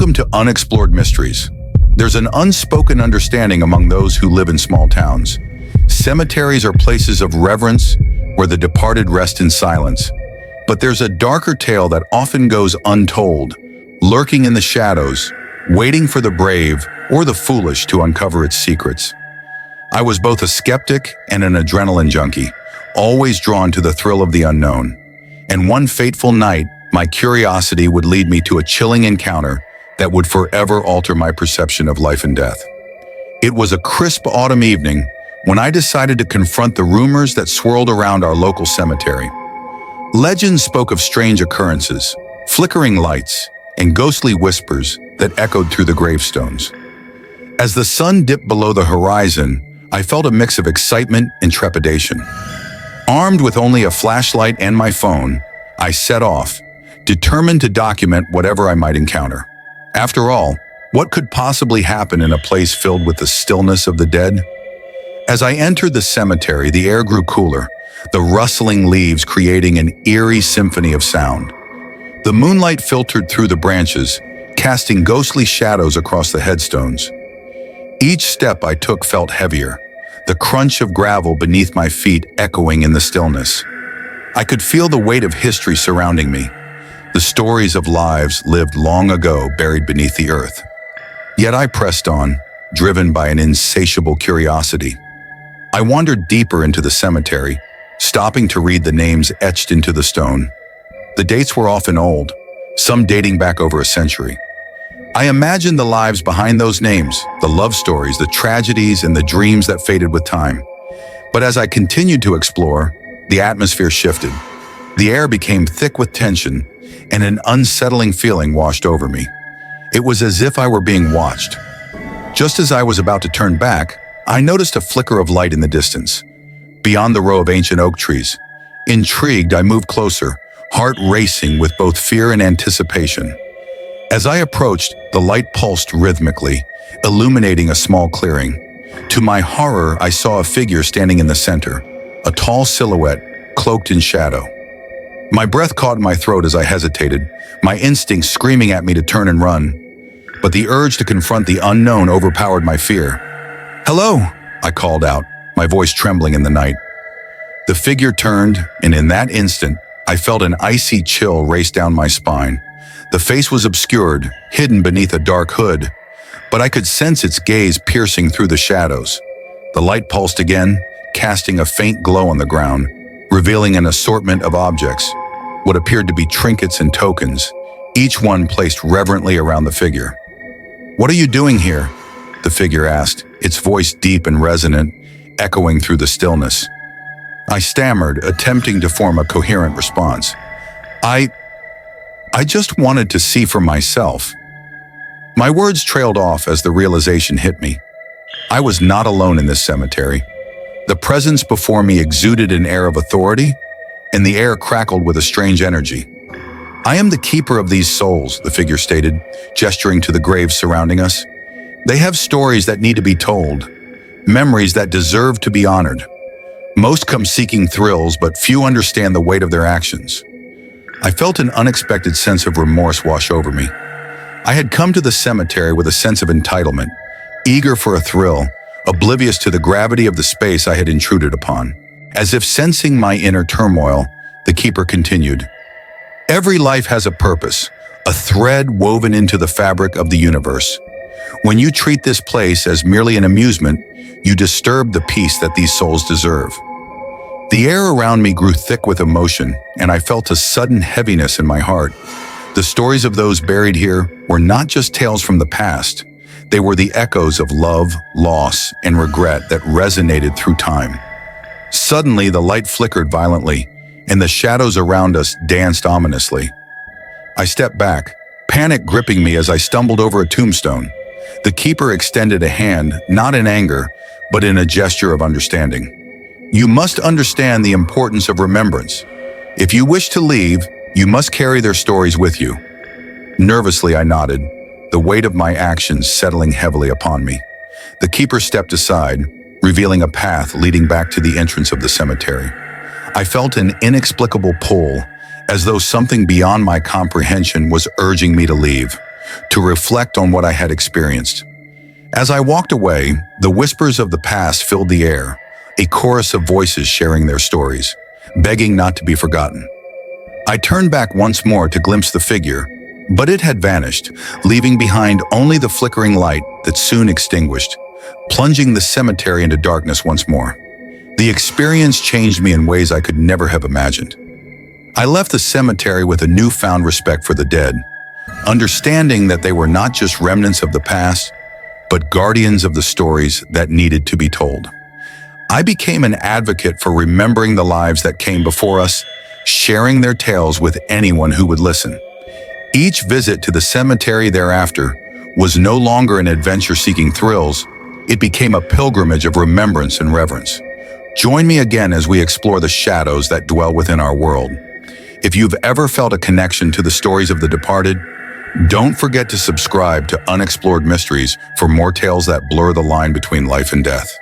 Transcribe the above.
Welcome to Unexplored Mysteries. There's an unspoken understanding among those who live in small towns. Cemeteries are places of reverence where the departed rest in silence. But there's a darker tale that often goes untold, lurking in the shadows, waiting for the brave or the foolish to uncover its secrets. I was both a skeptic and an adrenaline junkie, always drawn to the thrill of the unknown. And one fateful night, my curiosity would lead me to a chilling encounter that would forever alter my perception of life and death. It was a crisp autumn evening when I decided to confront the rumors that swirled around our local cemetery. Legends spoke of strange occurrences, flickering lights, and ghostly whispers that echoed through the gravestones. As the sun dipped below the horizon, I felt a mix of excitement and trepidation. Armed with only a flashlight and my phone, I set off, determined to document whatever I might encounter. After all, what could possibly happen in a place filled with the stillness of the dead? As I entered the cemetery, the air grew cooler, the rustling leaves creating an eerie symphony of sound. The moonlight filtered through the branches, casting ghostly shadows across the headstones. Each step I took felt heavier, the crunch of gravel beneath my feet echoing in the stillness. I could feel the weight of history surrounding me, the stories of lives lived long ago buried beneath the earth. Yet I pressed on, driven by an insatiable curiosity. I wandered deeper into the cemetery, stopping to read the names etched into the stone. The dates were often old, some dating back over a century. I imagined the lives behind those names, the love stories, the tragedies, and the dreams that faded with time. But as I continued to explore, the atmosphere shifted. The air became thick with tension, and an unsettling feeling washed over me. It was as if I were being watched. Just as I was about to turn back, I noticed a flicker of light in the distance, beyond the row of ancient oak trees. Intrigued, I moved closer, heart racing with both fear and anticipation. As I approached, the light pulsed rhythmically, illuminating a small clearing. To my horror, I saw a figure standing in the center, a tall silhouette, cloaked in shadow. My breath caught in my throat as I hesitated, my instincts screaming at me to turn and run. But the urge to confront the unknown overpowered my fear. "Hello," I called out, my voice trembling in the night. The figure turned, and in that instant, I felt an icy chill race down my spine. The face was obscured, hidden beneath a dark hood, but I could sense its gaze piercing through the shadows. The light pulsed again, casting a faint glow on the ground, revealing an assortment of objects, what appeared to be trinkets and tokens, each one placed reverently around the figure. "What are you doing here?" the figure asked, its voice deep and resonant, echoing through the stillness. I stammered, attempting to form a coherent response. I just wanted to see for myself." My words trailed off as the realization hit me. I was not alone in this cemetery. The presence before me exuded an air of authority, and the air crackled with a strange energy. "I am the keeper of these souls," the figure stated, gesturing to the graves surrounding us. "They have stories that need to be told, memories that deserve to be honored. Most come seeking thrills, but few understand the weight of their actions." I felt an unexpected sense of remorse wash over me. I had come to the cemetery with a sense of entitlement, eager for a thrill, oblivious to the gravity of the space I had intruded upon. As if sensing my inner turmoil, the keeper continued, "Every life has a purpose, a thread woven into the fabric of the universe. When you treat this place as merely an amusement, you disturb the peace that these souls deserve." The air around me grew thick with emotion, and I felt a sudden heaviness in my heart. The stories of those buried here were not just tales from the past. They were the echoes of love, loss, and regret that resonated through time. Suddenly, the light flickered violently, and the shadows around us danced ominously. I stepped back, panic gripping me as I stumbled over a tombstone. The keeper extended a hand, not in anger, but in a gesture of understanding. "You must understand the importance of remembrance. If you wish to leave, you must carry their stories with you." Nervously, I nodded, the weight of my actions settling heavily upon me. The keeper stepped aside, revealing a path leading back to the entrance of the cemetery. I felt an inexplicable pull, as though something beyond my comprehension was urging me to leave. to reflect on what I had experienced. As I walked away, the whispers of the past filled the air, a chorus of voices sharing their stories, begging not to be forgotten. I turned back once more to glimpse the figure, but it had vanished, leaving behind only the flickering light that soon extinguished, plunging the cemetery into darkness once more. The experience changed me in ways I could never have imagined. I left the cemetery with a newfound respect for the dead, understanding that they were not just remnants of the past, but guardians of the stories that needed to be told. I became an advocate for remembering the lives that came before us, sharing their tales with anyone who would listen. Each visit to the cemetery thereafter was no longer an adventure seeking thrills, it became a pilgrimage of remembrance and reverence. Join me again as we explore the shadows that dwell within our world. If you've ever felt a connection to the stories of the departed, don't forget to subscribe to Unexplored Mysteries for more tales that blur the line between life and death.